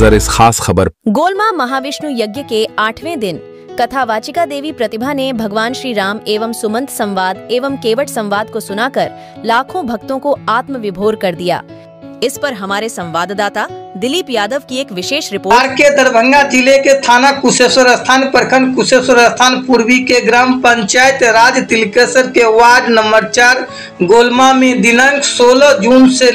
नजर इस खास खबर। गोलमा महाविष्णु यज्ञ के 8वें दिन कथावाचिका देवी प्रतिभा ने भगवान श्री राम एवं सुमंत संवाद एवं केवट संवाद को सुनाकर लाखों भक्तों को आत्म विभोर कर दिया। इस पर हमारे संवाददाता दिलीप यादव की एक विशेष रिपोर्ट। के दरभंगा जिले के थाना कुशेश्वर स्थान प्रखंड कुशेश्वर स्थान पूर्वी के ग्राम पंचायत राज तिलकेश्वर के वार्ड नंबर 4 गोलमा में दिनांक 16 जून से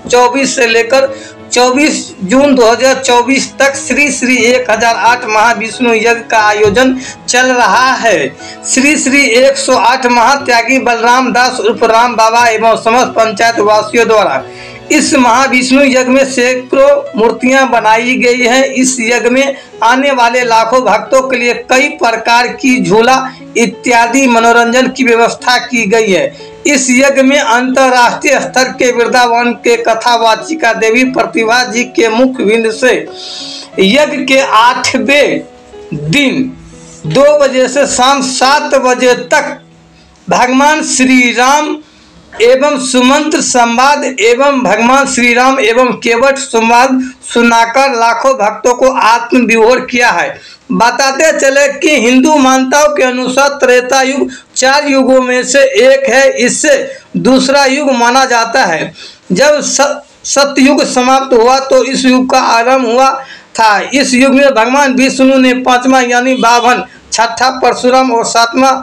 24 से लेकर 24 जून 2024 तक श्री श्री 1008 महाविष्णु यज्ञ का आयोजन चल रहा है। श्री श्री 108 महात्यागी बलराम दास उर्फ राम बाबा एवं समस्त पंचायत वासियों द्वारा इस महाविष्णु यज्ञ में सैकड़ों मूर्तियां बनाई गई हैं। इस यज्ञ में आने वाले लाखों भक्तों के लिए कई प्रकार की झूला इत्यादि मनोरंजन की व्यवस्था की गई है। इस यज्ञ में अंतर्राष्ट्रीय स्तर के वृंदावन के कथावाचिका देवी प्रतिभा जी के मुख्य बिंदु से यज्ञ के 8वें दिन 2 बजे से शाम 7 बजे तक भगवान श्री राम एवं सुमंत्र संवाद एवं भगवान श्री राम एवं केवट संवाद सुनाकर लाखों भक्तों को आत्म विभोर किया है। बताते चले कि हिंदू मान्यताओं के अनुसार त्रेता युग 4 युगों में से एक है। इससे दूसरा युग माना जाता है। जब सतयुग समाप्त हुआ तो इस युग का आरंभ हुआ था। इस युग में भगवान विष्णु ने 5वां यानी बावन, 6ठा परशुराम और 7वां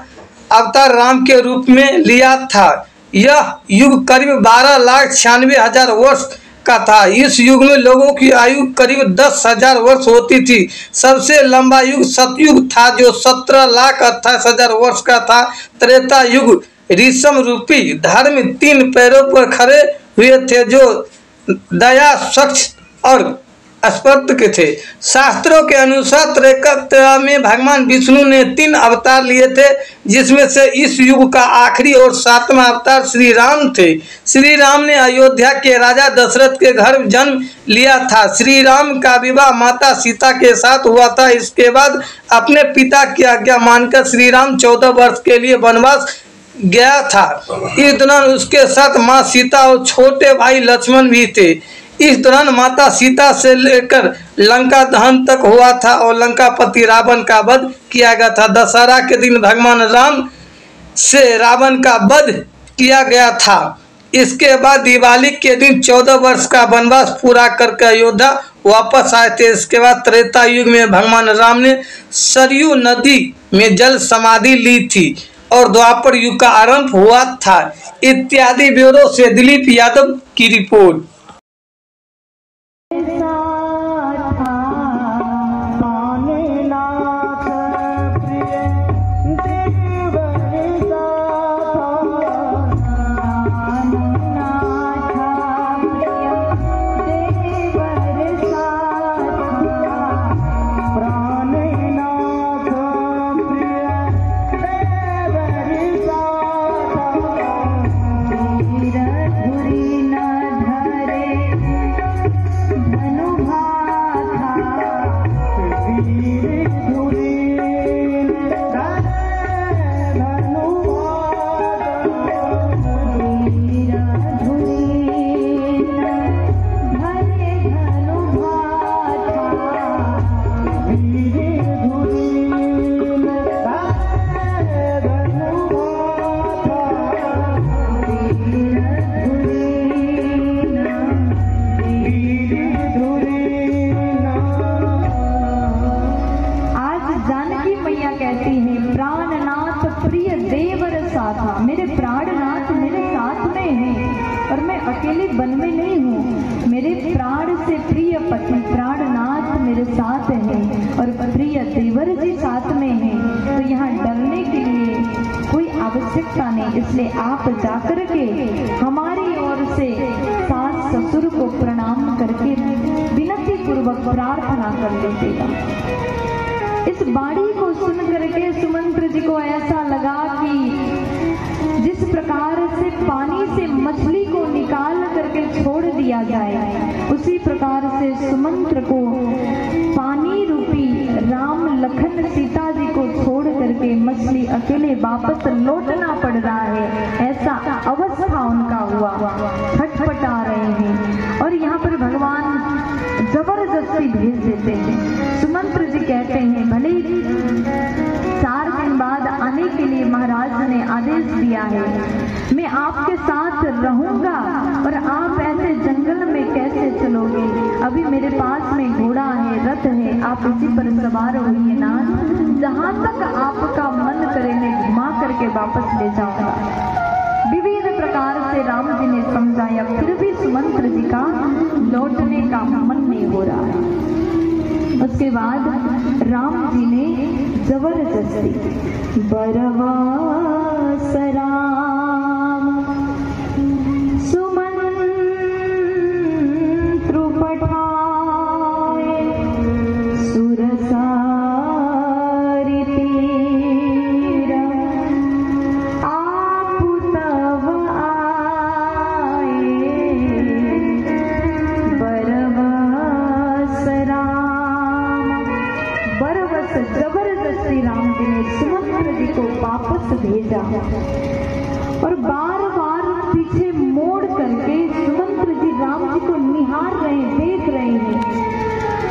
अवतार राम के रूप में लिया था। यह युग करीब 12,96,000 वर्ष का था। इस युग में लोगों की आयु करीब 10,000 वर्ष होती थी। सबसे लंबा युग सतयुग था जो 17,28,000 वर्ष का था। त्रेता युग ऋषम रूपी धर्म 3 पैरों पर खड़े हुए थे जो दया, सच और स्पर्श के थे। शास्त्रों के अनुसार त्रेता में भगवान विष्णु ने 3 अवतार लिए थे, जिसमें से इस युग का आखिरी और 7वां अवतार श्री राम थे। श्री राम ने अयोध्या के राजा दशरथ के घर जन्म लिया था। श्री राम का विवाह माता सीता के साथ हुआ था। इसके बाद अपने पिता की आज्ञा मानकर श्री राम 14 वर्ष के लिए वनवास गया था। इस दौरान उसके साथ माँ सीता और छोटे भाई लक्ष्मण भी थे। इस दौरान माता सीता से लेकर लंका दहन तक हुआ था और लंकापति रावण का वध किया गया था। दशहरा के दिन भगवान राम से रावण का वध किया गया था। इसके बाद दिवाली के दिन 14 वर्ष का वनवास पूरा करके अयोध्या वापस आए थे। इसके बाद त्रेता युग में भगवान राम ने सरयू नदी में जल समाधि ली थी और द्वापर युग का आरंभ हुआ था। इत्यादि ब्यूरो से दिलीप यादव की रिपोर्ट। मेरे प्राणनाथ मेरे साथ में हैं और मैं अकेले वन में नहीं हूँ। मेरे प्राण से प्रिय पति प्राणनाथ मेरे साथ हैं और प्रिय देवर जी साथ में हैं। तो यहाँ डरने के लिए कोई आवश्यकता नहीं। इसलिए आप जाकर के हमारी ओर से सास ससुर को प्रणाम करके विनती पूर्वक प्रार्थना कर लीजिएगा। इस बाणी को सुन करके सुमंत्र जी को ऐसा लगा कि जिस प्रकार से पानी से मछली को निकाल करके छोड़ दिया जाए, उसी प्रकार से सुमंत्र को पानी रूपी राम लखन सीता जी को छोड़ करके मछली अकेले वापस लौटना पड़ रहा है। ऐसा अवस्था उनका हुआ, छटपटा रहे हैं। और यहाँ पर भगवान जबरदस्त जबरदस्ती भेज देते हैं। सुमंत्र जी कहते हैं भले 4 दिन बाद आने के लिए महाराज ने आदेश दिया है, मैं आपके साथ रहूंगा, और आप ऐसे जंगल में कैसे चलोगे? अभी मेरे पास में घोड़ा है, रथ है, आप इसी पर सवार होइए नाथ, जहां तक आपका मन करे मैं घुमा करके वापस ले जाऊंगा। विविध प्रकार से राम जी ने समझाया, फिर भी सुमंत्र जी का लौटने का मन नहीं हो रहा है। उसके बाद राम जी ने जबरदस्ती बरवास राम सुमंत्र पठाए सुरसारी तीर आप तब आए बरवास राम। बरवास जबरदस्ती राम जी ने सुमंत्र जी को वापस भेजा और बार बार पीछे मोड़ करके सुमंत्र जी राम जी को निहार रहे, देख रहे हैं।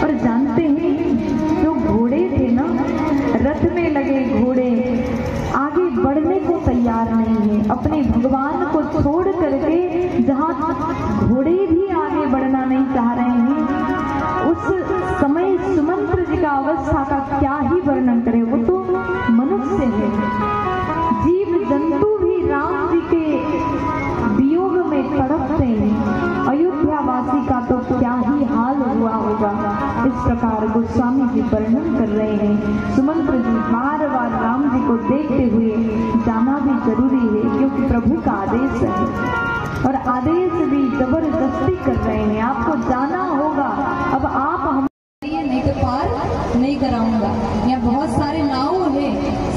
और जानते हैं जो घोड़े थे ना, रथ में लगे घोड़े आगे बढ़ने को तैयार नहीं है। अपने भगवान को छोड़ करके जहाँ घोड़े भी आगे बढ़ना नहीं चाह रहे हैं, उस समय सुमंत्र जी का अवस्था का क्या ही वर्णन करें। वो तो मनुष्य है, जीव जंतु भी राम जी के वियोग में तड़पते हैं। अयोध्या वासी का तो क्या ही हाल हुआ होगा। इस प्रकार गोस्वामी जी वर्णन कर रहे हैं। सुमंत्र जी बार बार राम जी को देखते हुए जाना भी जरूरी है, क्योंकि प्रभु का आदेश है, और आदेश भी जबरदस्ती कर रहे हैं, आपको जाना होगा। अब आप हम नहीं तो पार नहीं कराऊंगा। यहाँ बहुत सारे नाव है,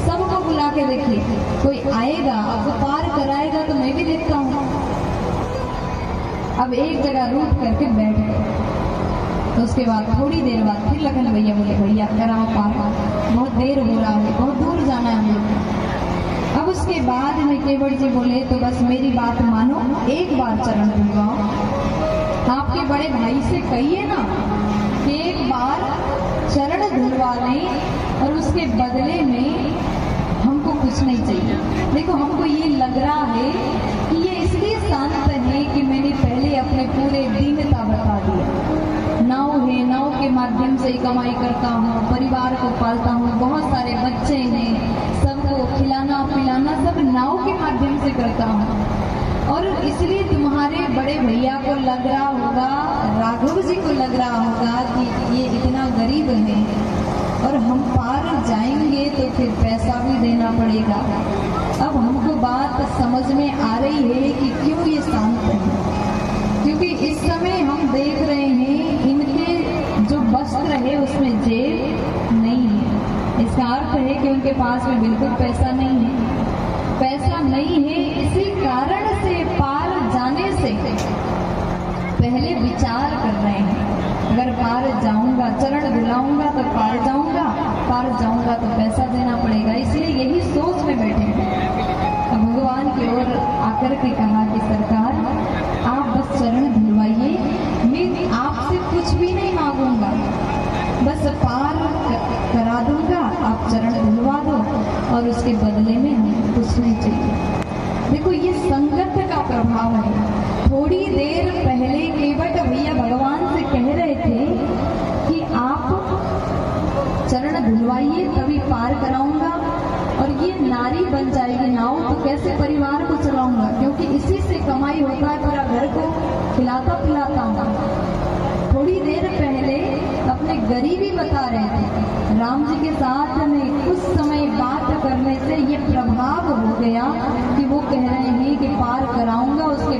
सबको बुला के देखिए, कोई आएगा आपको पार कराएगा तो मैं भी देखता हूँ। अब एक जगह रूट करके बैठ गए, तो उसके बाद थोड़ी देर बाद फिर लखन भैया बोले भैया कराओ पार, बहुत देर हो रहा है, बहुत दूर जाना है हम लोग। अब उसके बाद में केवट जी बोले तो बस मेरी बात मानो, एक बार चरण धुलवाओ, आपके बड़े भाई से कहिए ना कि एक बार चरण धुलवा लें और उसके बदले में हमको कुछ नहीं चाहिए। देखो हमको ये लग रहा है कि ये इसलिए शांत है कि मैंने पहले अपने पूरे दीनता बता दिया। नाव है, नाव के माध्यम से कमाई करता हूँ, परिवार को पालता हूँ, बहुत सारे बच्चे हैं, सबको खिलाना पिलाना सब नाव के माध्यम से करता हूँ। और इसलिए तुम्हारे बड़े भैया को लग रहा होगा, राघव जी को लग रहा होगा कि ये इतना गरीब है और हम पार जाएंगे तो फिर पैसा भी देना पड़ेगा। अब हमको बात समझ में आ रही है कि क्यों ये शांत है, क्योंकि इस समय हम देख रहे हैं इनके जो वस्त्र है उसमें जेब नहीं है। इसका अर्थ है कि उनके पास में बिल्कुल पैसा नहीं है। पैसा नहीं है, इसी कारण से पार जाने से पहले विचार कर रहे हैं, अगर पार जाऊंगा, चरण धुलाऊंगा तो पार जाऊंगा, पार जाऊंगा तो पैसा देना पड़ेगा, इसलिए यही सोच में बैठे हैं। भगवान की ओर आकर के कहा कि सरकार आप बस चरण धुलवाइए, मैं आपसे कुछ भी नहीं मांगूंगा, बस पार करा दूंगा, आप चरण धुलवा दो और उसके बदले में हमें कुछ नहीं चाहिए। देखो ये संगत का प्रभाव है। थोड़ी देर पहले केवट भैया भगवान से कह रहे थे कि आप चरण धुलवाइए तभी पार कराऊंगा, और ये नारी बन जाएगी नाव तो कैसे परिवार को चलाऊंगा, क्योंकि इसी से कमाई होता है, पूरा घर को खिलाता पिलाता हूँ। थोड़ी देर पहले अपने गरीबी बता रहे थे। राम जी के साथ में कुछ समय बात करने से ये प्रभाव हो गया कि वो कह रहे हैं कि पार कराऊंगा, उसके